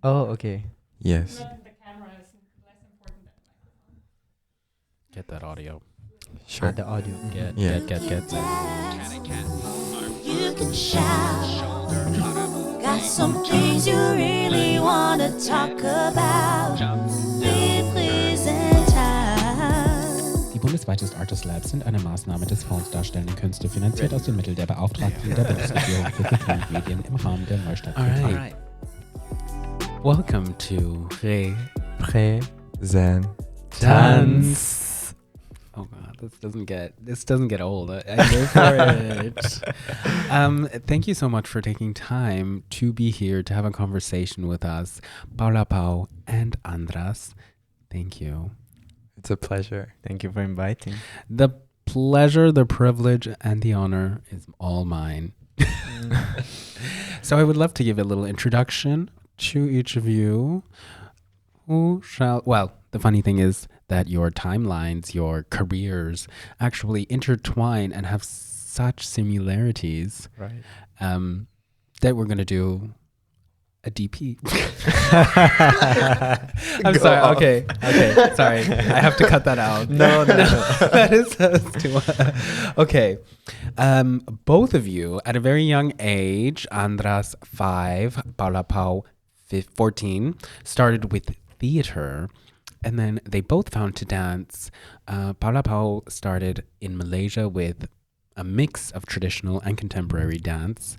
Oh, okay. Yes. The camera is less important than the microphone. Get that audio. Sure. The audio. Get. Yeah. You can shout. Got some things you really want to talk about. Die Bundesweiten Artist Labs sind eine Maßnahme des Fonds Darstellende Künste, finanziert aus den Mitteln der Beauftragten der Bundesregierung für Kultur und Medien im Rahmen der NEUSTART. Alright. Welcome to Zen. Tanz. Oh god, this doesn't get old. I live for it. Thank you so much for taking time to be here to have a conversation with us, Paula Pau and Andras. Thank you. It's a pleasure. Thank you for inviting. The pleasure, the privilege, and the honor is all mine. So I would love to give a little introduction to each of you. The funny thing is that your timelines, your careers actually intertwine and have such similarities Right. that we're going to do a DP. I'm sorry. Okay. Sorry. I have to cut that out. No. That is too much. Okay. Both of you at a very young age, Andras 5, Paula Pau 14, started with theater, and then they both found to dance. Paula Pau started in Malaysia with a mix of traditional and contemporary dance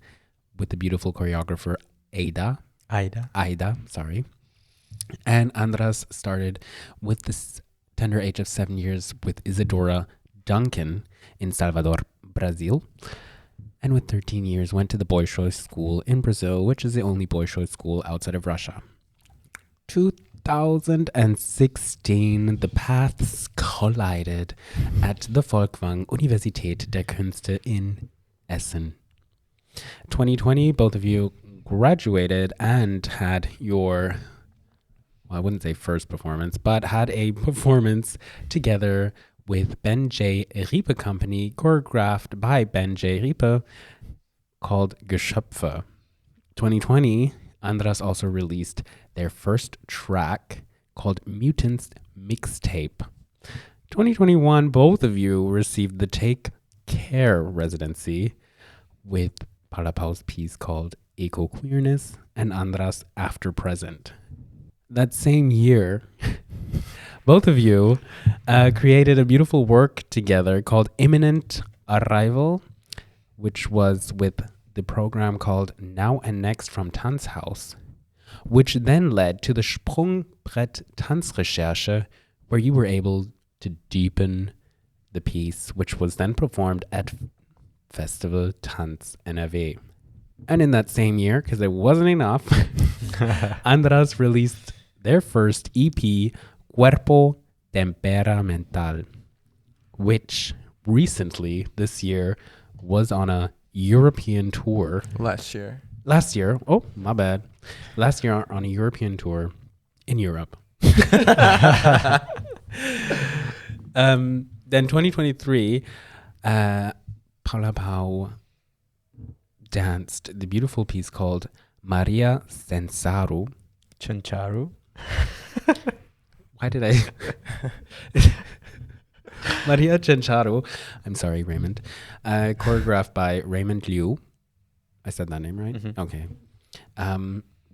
with the beautiful choreographer Aida, sorry. And Andras started with this tender age of 7 years with Isadora Duncan in Salvador, Brazil. And with 13 years went to the Bolshoi School in Brazil, which is the only Bolshoi school outside of Russia. 2016, the paths collided at the Folkwang Universität der Künste in Essen. 2020, both of you graduated and had your, I wouldn't say first performance, but had a performance together with Ben J. Riepe Company, choreographed by Ben J. Riepe, called Geschöpfe. 2020, Andras also released their first track called Mutants Mixtape. 2021, both of you received the Take Care residency with Paula Pau's piece called Eco Queerness and Andras After Present. That same year, both of you created a beautiful work together called Imminent Arrival, which was with the program called Now and Next from Tanzhaus, which then led to the Sprungbrett Tanzrecherche, where you were able to deepen the piece, which was then performed at Festival Tanz NRW. And in that same year, because it wasn't enough, Andras released their first EP, Cuerpo Temperamental, which recently, this year, was on a European tour. Last year. Oh, my bad. Last year on a European tour in Europe. Then 2023, Paula Pau danced the beautiful piece called Maria Sensaru. Chancharu. Why did I? Maria Chancharu. I'm sorry, Raymond. Choreographed by Raymond Liu. I said that name right? Mm-hmm. Okay.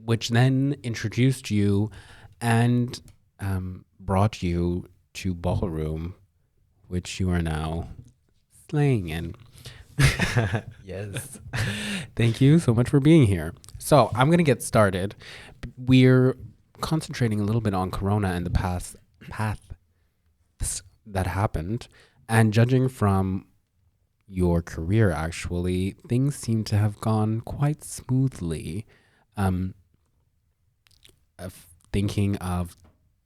Which then introduced you and brought you to ballroom, which you are now slaying in. Yes. Thank you so much for being here. So I'm going to get started. We're concentrating a little bit on Corona and the paths that happened. And judging from your career, actually, things seem to have gone quite smoothly. Thinking of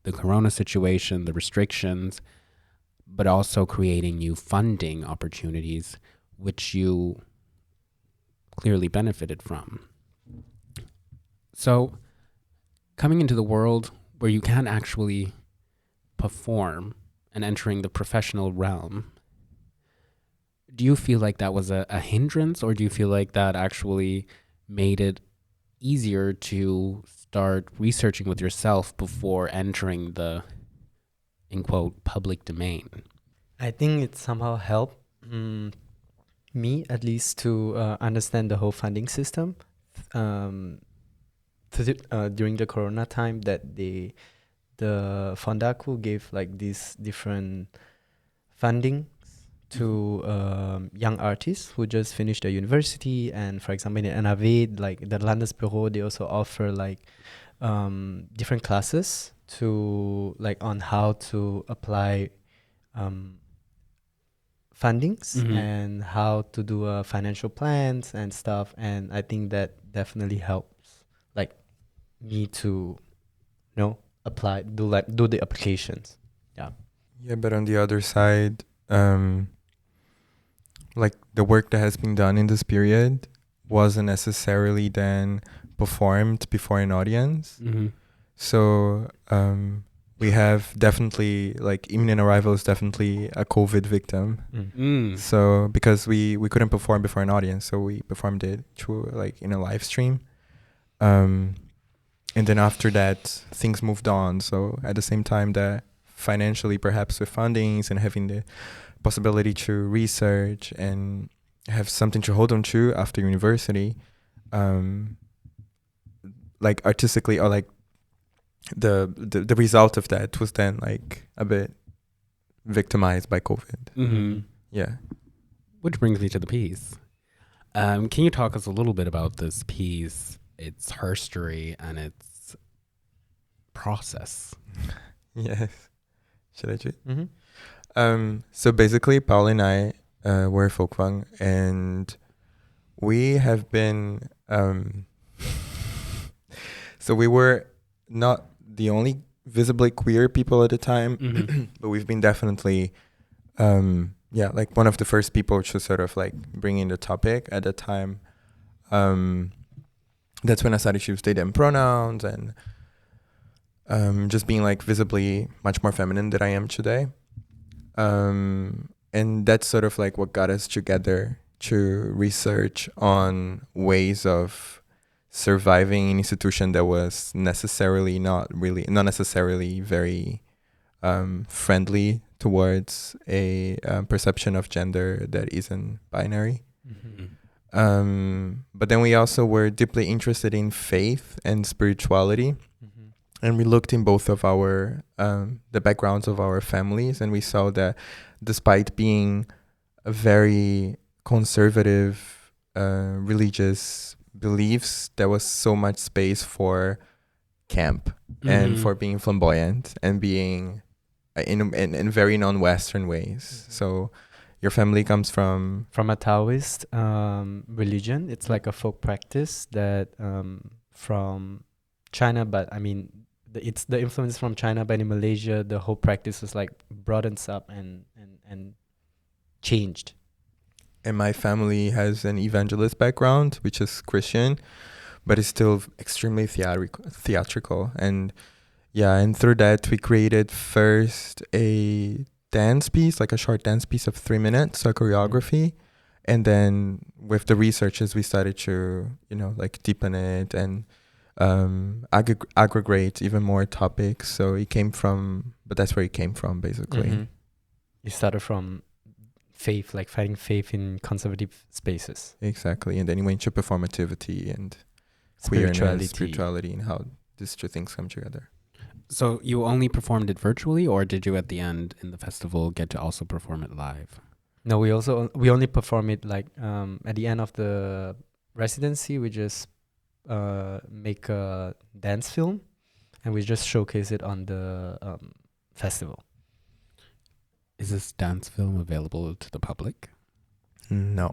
the Corona situation, the restrictions, but also creating new funding opportunities, which you clearly benefited from. So, coming into the world where you can actually perform and entering the professional realm, do you feel like that was a hindrance, or do you feel like that actually made it easier to start researching with yourself before entering the, in quote, public domain? I think it somehow helped me at least to understand the whole funding system during the Corona time, that the Fonds Darstellende gave like these different funding to young artists who just finished their university. And for example, in NRW, like the Landesbüro, they also offer like different classes to like on how to apply fundings and how to do financial plans and stuff. And I think that definitely helps like me to apply, do the applications. Yeah, but on the other side, like the work that has been done in this period wasn't necessarily then performed before an audience. So we have definitely, like, Imminent Arrival is definitely a COVID victim. So because we couldn't perform before an audience, so we performed it through like in a live stream. And then after that, things moved on. So at the same time that financially, perhaps with fundings and having the possibility to research and have something to hold on to after university, like artistically, or like the result of that was then like a bit victimized by COVID. Yeah. Which brings me to the piece. Can you talk us a little bit about this piece, its history, and its process? Yes. Should I do it? So basically, Paula and I were Folkwang, and we have been... so we were not the only visibly queer people at the time, but we've been definitely... like one of the first people to sort of like bring in the topic at the time. That's when I started to use they them pronouns and just being like visibly much more feminine than I am today. And that's sort of like what got us together to research on ways of surviving an institution that was not necessarily very friendly towards a perception of gender that isn't binary. But then we also were deeply interested in faith and spirituality. And we looked in both of our, the backgrounds of our families, and we saw that despite being a very conservative religious beliefs, there was so much space for camp and for being flamboyant and being in very non-Western ways. So your family comes from a Taoist religion. It's like a folk practice that from China, but I mean, it's the influence from China, but in Malaysia, the whole practice is like broadens up and changed. And my family has an evangelist background, which is Christian, but it's still extremely theatrical. And yeah, and through that, we created first a dance piece, like a short dance piece of 3 minutes, a choreography. And then with the researches, we started to, like deepen it and aggregate even more topics. So but that's where it came from, basically. You started from faith, like fighting faith in conservative spaces. Exactly. And then you went to performativity and spirituality and how these two things come together. So you only performed it virtually, or did you at the end in the festival get to also perform it live? No, we only perform it like at the end of the residency. We just make a dance film and we just showcase it on the festival. Is this dance film available to the public? No.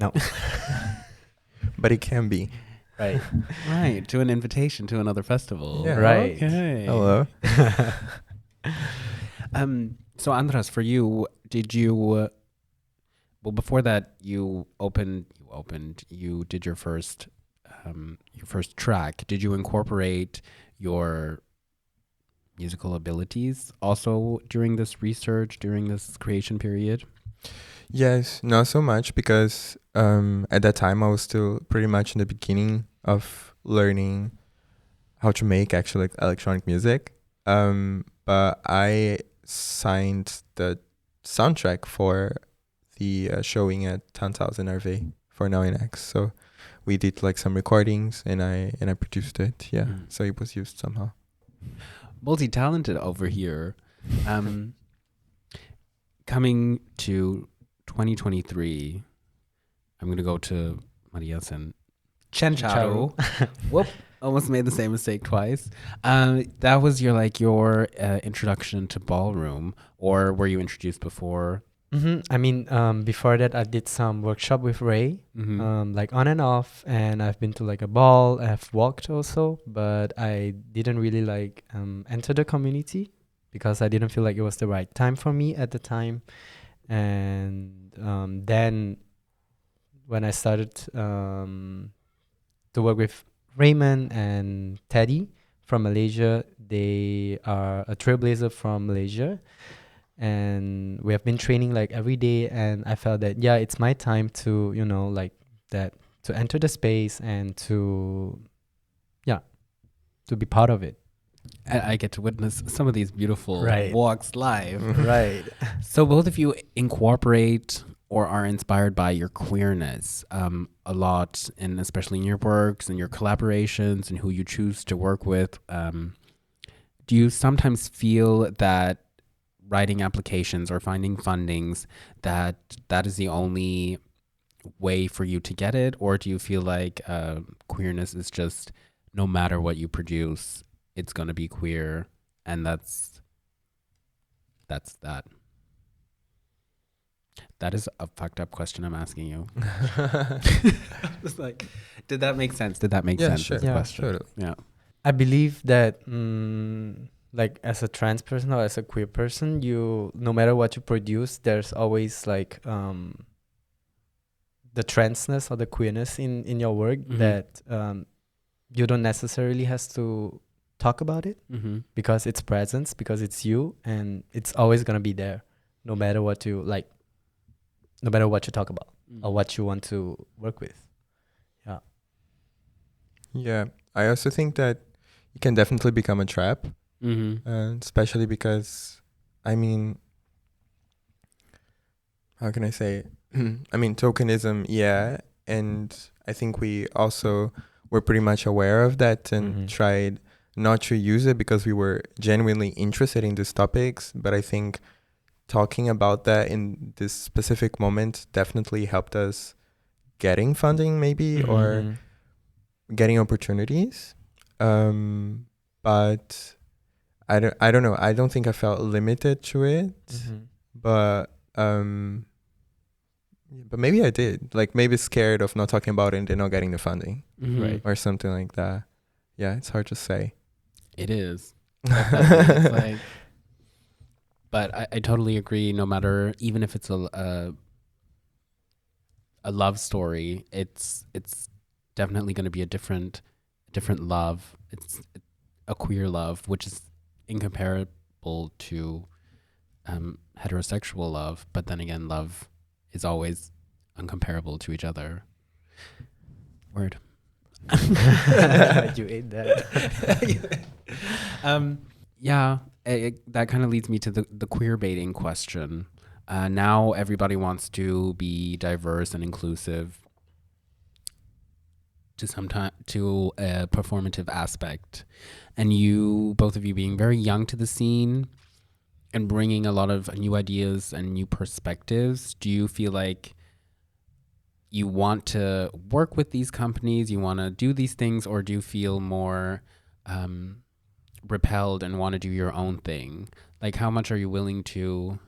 But it can be. Right. Right, to an invitation to another festival. Yeah. Right. Okay. Hello. So Andras, for you, did you before that you did your first track. Did you incorporate your musical abilities also during this research, during this creation period? Yes, not so much, because at that time I was still pretty much in the beginning of learning how to make actually electronic music. But I signed the soundtrack for the showing at Tannhausen RV for Now in X. So we did like some recordings and I produced it. Yeah. So it was used somehow. Multi-talented over here. Coming to 2023, I'm going to go to Marias and Chencharo. Whoop. Almost made the same mistake twice. That was your introduction to ballroom, or were you introduced before? I mean, before that, I did some workshop with Ray, like on and off, and I've been to like a ball. I've walked also, but I didn't really like enter the community because I didn't feel like it was the right time for me at the time. And then when I started to work with Raymond and Teddy from Malaysia, they are a trailblazer from Malaysia. And we have been training like every day, and I felt that it's my time to to enter the space and to be part of it. I get to witness some of these beautiful walks live. Right. So both of you incorporate or are inspired by your queerness a lot, and especially in your works and your collaborations and who you choose to work with. Do you sometimes feel that writing applications or finding fundings, that is the only way for you to get it? Or do you feel like queerness is just, no matter what you produce, it's going to be queer, and that's that? That is a fucked up question I'm asking you. It's like, did that make sense? Did that make sense? Sure. Question? Yeah. I believe that like as a trans person or as a queer person, no matter what you produce, there's always like the transness or the queerness in your work that you don't necessarily have to talk about it because it's presence, because it's you, and it's always gonna be there, no matter what you like, no matter what you talk about or what you want to work with. Yeah, I also think that it can definitely become a trap. Especially because, I mean, how can I say? I mean, tokenism, and I think we also were pretty much aware of that and tried not to use it because we were genuinely interested in these topics. But I think talking about that in this specific moment definitely helped us getting funding, maybe, or getting opportunities. But I don't know. I don't think I felt limited to it, but maybe I did. Like maybe scared of not talking about it and not getting the funding, right, or something like that. Yeah, it's hard to say. It is. It's like, but I totally agree. No matter, even if it's a love story, it's definitely going to be a different love. It's a queer love, which is incomparable to heterosexual love, but then again, love is always uncomparable to each other. Word. You ate that. That kind of leads me to the queer baiting question. Now everybody wants to be diverse and inclusive to a performative aspect, and both of you being very young to the scene and bringing a lot of new ideas and new perspectives, do you feel like you want to work with these companies, you want to do these things, or do you feel more repelled and want to do your own thing? Like, how much are you willing to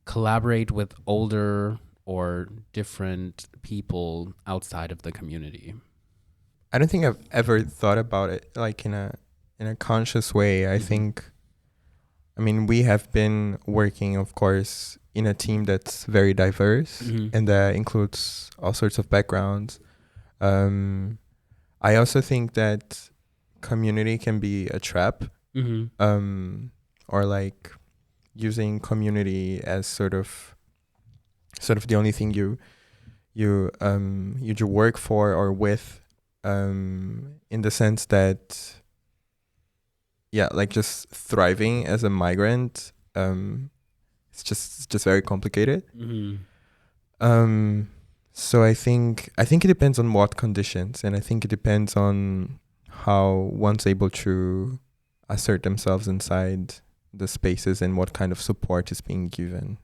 collaborate with older or different people outside of the community? I don't think I've ever thought about it like in a conscious way. I think, I mean, we have been working, of course, in a team that's very diverse and that includes all sorts of backgrounds. I also think that community can be a trap, or like using community as sort of the only thing you do work for or with, in the sense that, yeah, like just thriving as a migrant, it's just very complicated. So I think it depends on what conditions, and I think it depends on how one's able to assert themselves inside the spaces and what kind of support is being given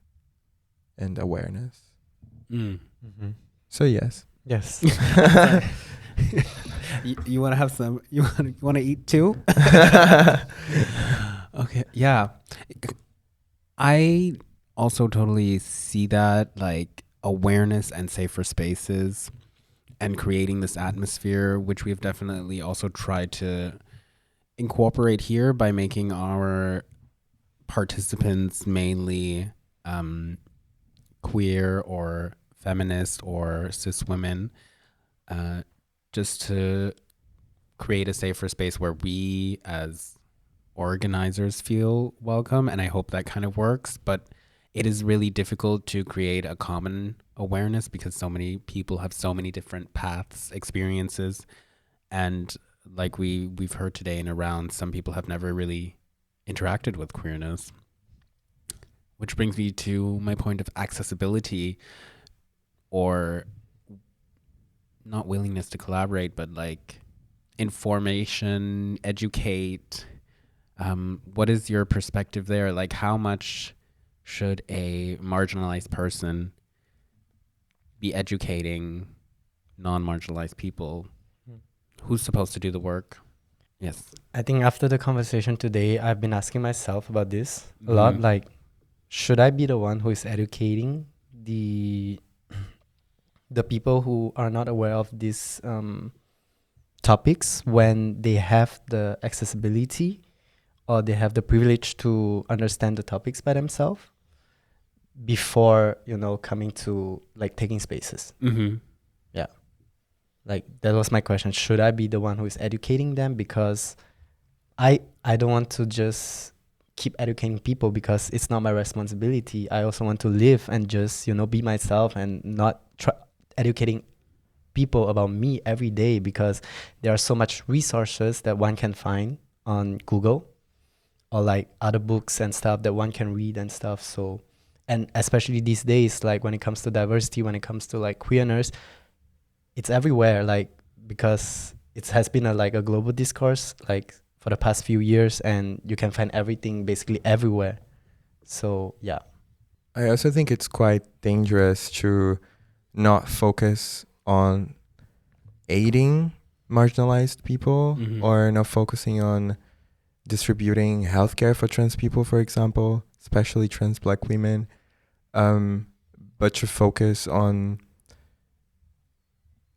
and awareness. So yes. Yes. You want to have some? You want to eat too? Okay. Yeah. I also totally see that, like, awareness and safer spaces and creating this atmosphere, which we've definitely also tried to incorporate here by making our participants mainly queer or feminist or cis women, just to create a safer space where we as organizers feel welcome. And I hope that kind of works, but it is really difficult to create a common awareness because so many people have so many different paths, experiences, and like we've heard today in a round, some people have never really interacted with queerness. Which brings me to my point of accessibility, or not willingness to collaborate, but like information, educate. What is your perspective there? Like, how much should a marginalized person be educating non-marginalized people? Who's supposed to do the work? Yes. I think after the conversation today, I've been asking myself about this a lot. Like, should I be the one who is educating the people who are not aware of these topics when they have the accessibility or they have the privilege to understand the topics by themselves before, coming to like taking spaces? Yeah. Like, that was my question. Should I be the one who is educating them? Because I don't want to just keep educating people because it's not my responsibility. I also want to live and just, be myself and not educating people about me every day, because there are so much resources that one can find on Google or like other books and stuff that one can read and stuff. So, and especially these days, like when it comes to diversity, when it comes to like queerness, it's everywhere, like, because it has been a global discourse, like, for the past few years, and you can find everything basically everywhere. So, yeah. I also think it's quite dangerous to not focus on aiding marginalized people or not focusing on distributing healthcare for trans people, for example, especially trans Black women, but to focus on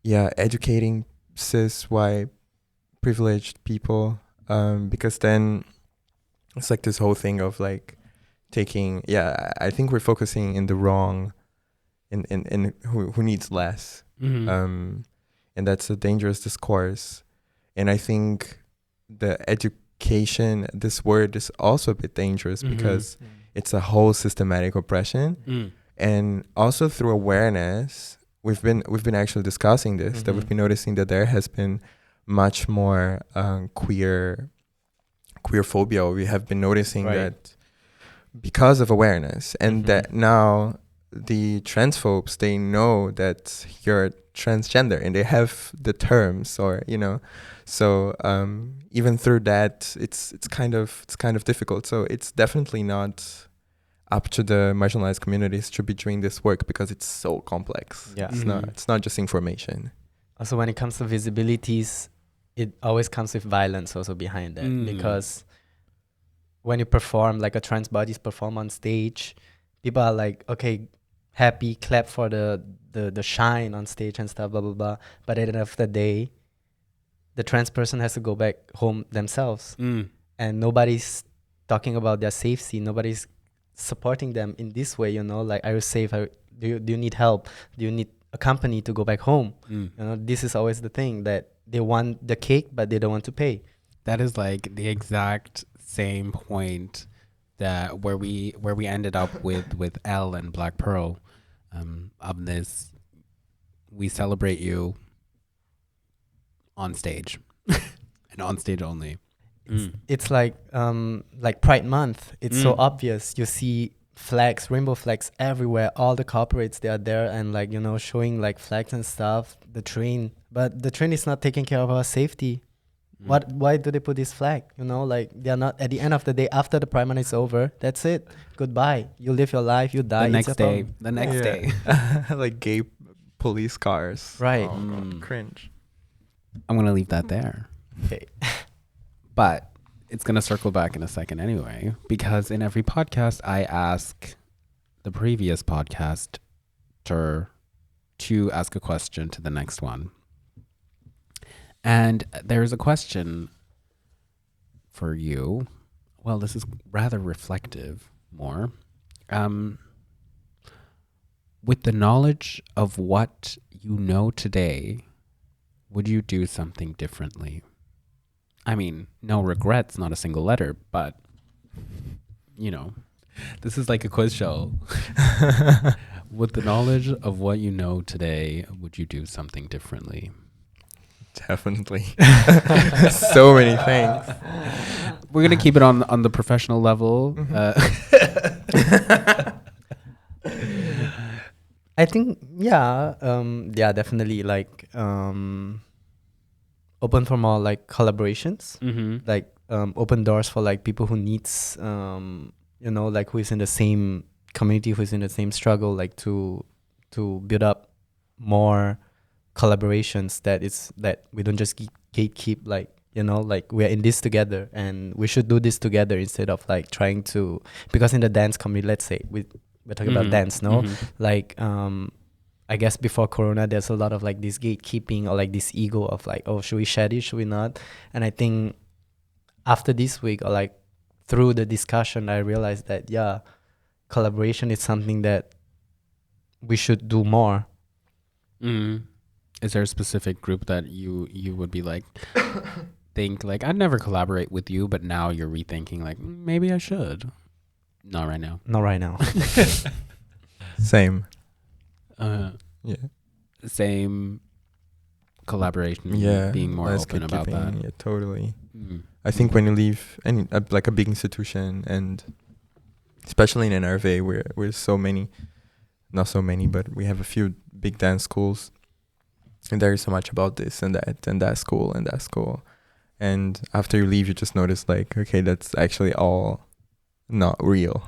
educating cis white privileged people, because then it's like this whole thing of like taking, I think we're focusing in the wrong, in who needs less, and that's a dangerous discourse. And I think the education, this word is also a bit dangerous because it's a whole systematic oppression, and also through awareness. We've been actually discussing this, that we've been noticing that there has been much more queer phobia. We have been noticing that because of awareness, and that now the transphobes, they know that you're transgender and they have the terms, or so even through that, it's kind of difficult. So it's definitely not up to the marginalized communities to be doing this work because it's so complex. Yeah. It's not just information. Also, when it comes to visibilities, it always comes with violence also behind that, because when you perform, like a trans bodies perform on stage, people are like, okay, happy, clap for the shine on stage and stuff, blah blah blah. But at the end of the day, the trans person has to go back home themselves, and nobody's talking about their safety. Nobody's supporting them in this way, like, are you safe? Do you need help? Do you need a company to go back home? This is always the thing, that they want the cake but they don't want to pay. That is like the exact same point that where we ended up with Elle and Black Pearl, of this, we celebrate you on stage and on stage only. It's like Pride Month. It's so Mm. obvious. You see flags, rainbow flags everywhere. All the corporates, they are there and like, you know, showing like flags and stuff. The train, but the train is not taking care of our safety. Why do they put this flag? You know, like they're not, at the end of the day, after the Pride Month is over, that's it. Goodbye. You live your life, you die. The it's next your day. problem. The next Yeah. day. Like gay police cars. Right. Oh, God, Mm. cringe. I'm going to leave that there. Okay. But it's going to circle back in a second anyway, because in every podcast, I ask the previous podcaster to ask a question to the next one. And there's a question for you. Well, this is rather reflective more. With the knowledge of what you know today, would you do something differently? I mean, no regrets, not a single letter, but, you know, this is like a quiz show. With the knowledge of what you know today, would you do something differently? Definitely. So many things. We're going to keep it on the professional level. I think, yeah, definitely like open for more like collaborations. Mm-hmm. Like open doors for like people who needs you know, like who is in the same community, who is in the same struggle, like to build up more collaborations that we don't just gatekeep, like, you know, like we're in this together and we should do this together instead of like trying to, because in the dance community, let's say we're talking about dance, no? Like I guess before Corona, there's a lot of like this gatekeeping or like this ego of like, oh, should we share this, should we not? And I think after this week or like through the discussion, I realized that, yeah, collaboration is something that we should do more. Mm. Is there a specific group that you would be like, think like, I'd never collaborate with you, but now you're rethinking like, maybe I should? Not right now. Not right now. Same. Yeah. Same collaboration. Yeah. Being more less open about that. gatekeeping. Yeah, totally. Mm. I think when you leave any like a big institution, and especially in NRV, we're so many, not so many, but we have a few big dance schools, and there is so much about this and that school and that school, and after you leave, you just notice like, okay, that's actually all not real,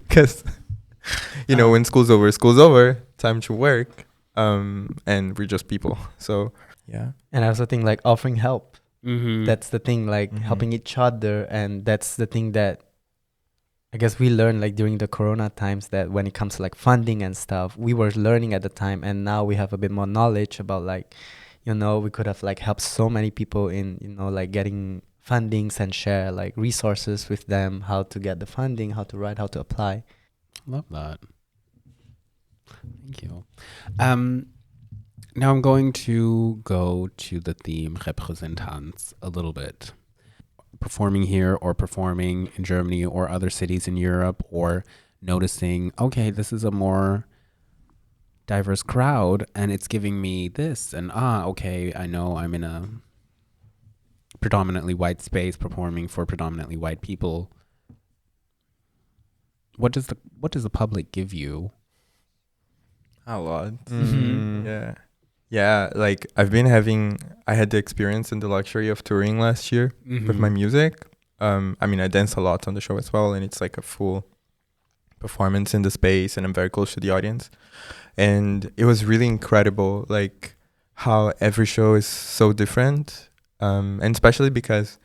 because you know, when school's over, time to work, and we're just people. So yeah. And I also think like offering help. Mm-hmm. That's the thing, like helping each other. And that's the thing that I guess we learned like during the Corona times, that when it comes to like funding and stuff, we were learning at the time. And now we have a bit more knowledge about like, you know, we could have like helped so many people in, you know, like getting fundings and share like resources with them, how to get the funding, how to write, how to apply. Love that. Thank you. Now I'm going to go to the theme Repräsentanz a little bit. Performing here or performing in Germany or other cities in Europe, or noticing, okay, this is a more diverse crowd and it's giving me this, and okay, I know I'm in a predominantly white space performing for predominantly white people. What does the public give you? A lot. Mhm. Yeah, like I had the experience and the luxury of touring last year with my music. I mean, I dance a lot on the show as well, and it's like a full performance in the space, and I'm very close to the audience. And it was really incredible, like how every show is so different, and especially because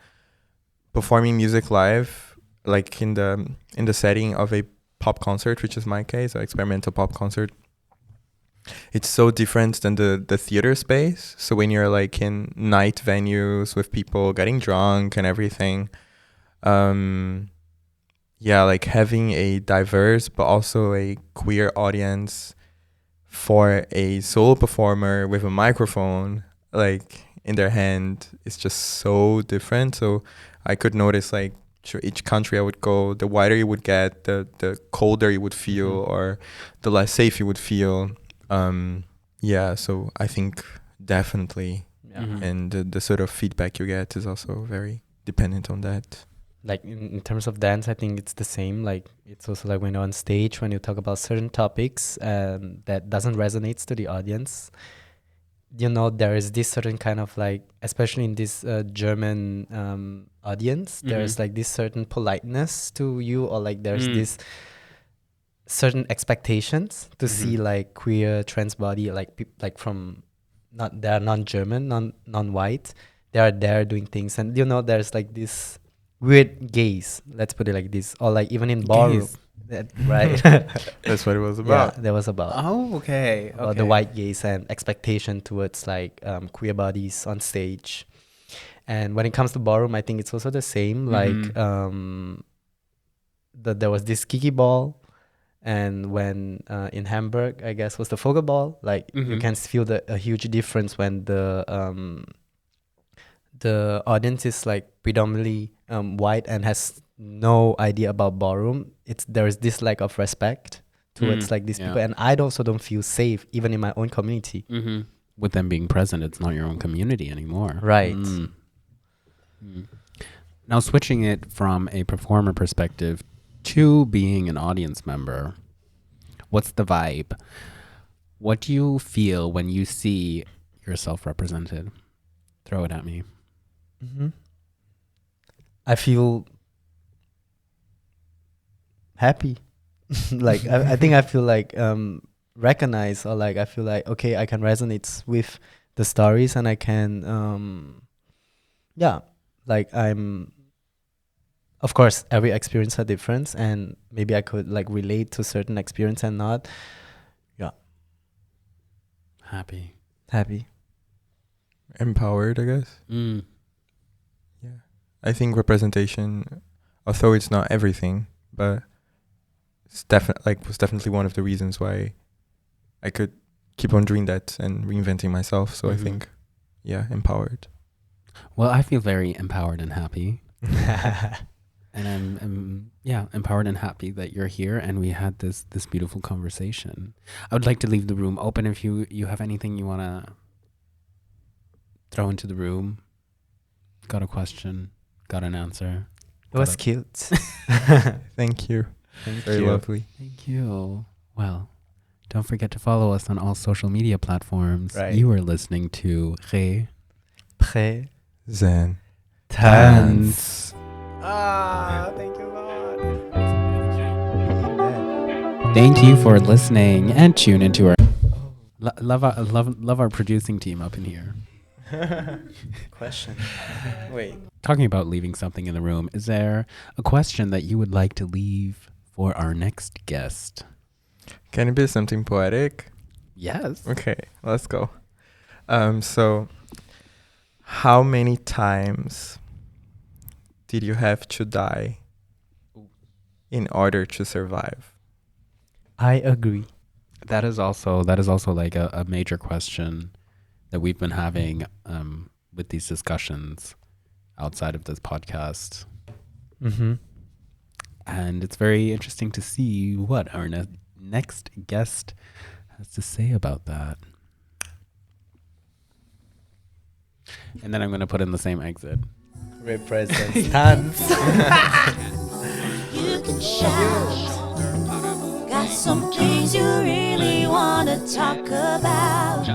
performing music live, like in the setting of a pop concert, which is my case, an experimental pop concert, it's so different than the theater space. So when you're like in night venues with people getting drunk and everything, like having a diverse but also a queer audience for a solo performer with a microphone like in their hand is just so different. So I could notice like each country I would go, the wider you would get, the colder you would feel, or the less safe you would feel. So I think definitely Yeah. Mhm. and the sort of feedback you get is also very dependent on that. Like in terms of dance, I think it's the same. Like it's also like when you're on stage, when you talk about certain topics that doesn't resonate to the audience, you know, there is this certain kind of like, especially in this German audience, there's like this certain politeness to you, or like there's this certain expectations to see like queer, trans body, like like from they are non-German, non-white, they are there doing things, and you know, there's like this weird gaze, let's put it like this, or like even in ballroom, right? That's what it was about. Yeah, that was about Oh, okay. about the white gaze and expectation towards like queer bodies on stage. And when it comes to ballroom, I think it's also the same. Like there was this Kiki ball, and when in Hamburg, I guess was the Vogel ball. Like you can feel a huge difference when the audience is like predominantly white and has no idea about ballroom. There is this lack of respect towards like these people, and I also don't feel safe even in my own community. With them being present, it's not your own community anymore. Right. Now, switching it from a performer perspective to being an audience member, what's the vibe? What do you feel when you see yourself represented? Throw it at me. I feel happy. Like I think I feel like recognized, or like I feel like, okay, I can resonate with the stories, and I can like I'm, of course every experience are different, and maybe I could like relate to certain experience and not. Happy. Empowered, I guess. Mm. Yeah. I think representation, although it's not everything, but it's was definitely one of the reasons why I could keep on doing that and reinventing myself. So I think, empowered. Well, I feel very empowered and happy. And I'm empowered and happy that you're here and we had this beautiful conversation. I would like to leave the room open if you have anything you want to throw into the room. Got a question, got an answer. It was cute. Thank you. Very lovely. Thank you. Well, don't forget to follow us on all social media platforms. Right. You are listening to Prêt. Zen. Tanz. Thank you, God. Thank you for listening and tune into our love our producing team up in here. Question. Wait. Talking about leaving something in the room, is there a question that you would like to leave for our next guest? Can it be something poetic? Yes. Okay, let's go. So how many times did you have to die in order to survive? I agree. That is also like a major question that we've been having with these discussions outside of this podcast. And it's very interesting to see what our next guest has to say about that. And then I'm going to put in the same exit. Represents Tanz. You can shout. Got some things you really want to talk about.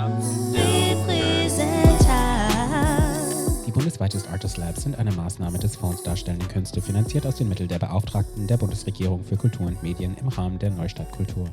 Represent Tanz. Die Bundesweiten Artist Labs sind eine Maßnahme des Fonds Darstellende Künste, finanziert aus den Mitteln der Beauftragten der Bundesregierung für Kultur und Medien im Rahmen der NEUSTART Kultur.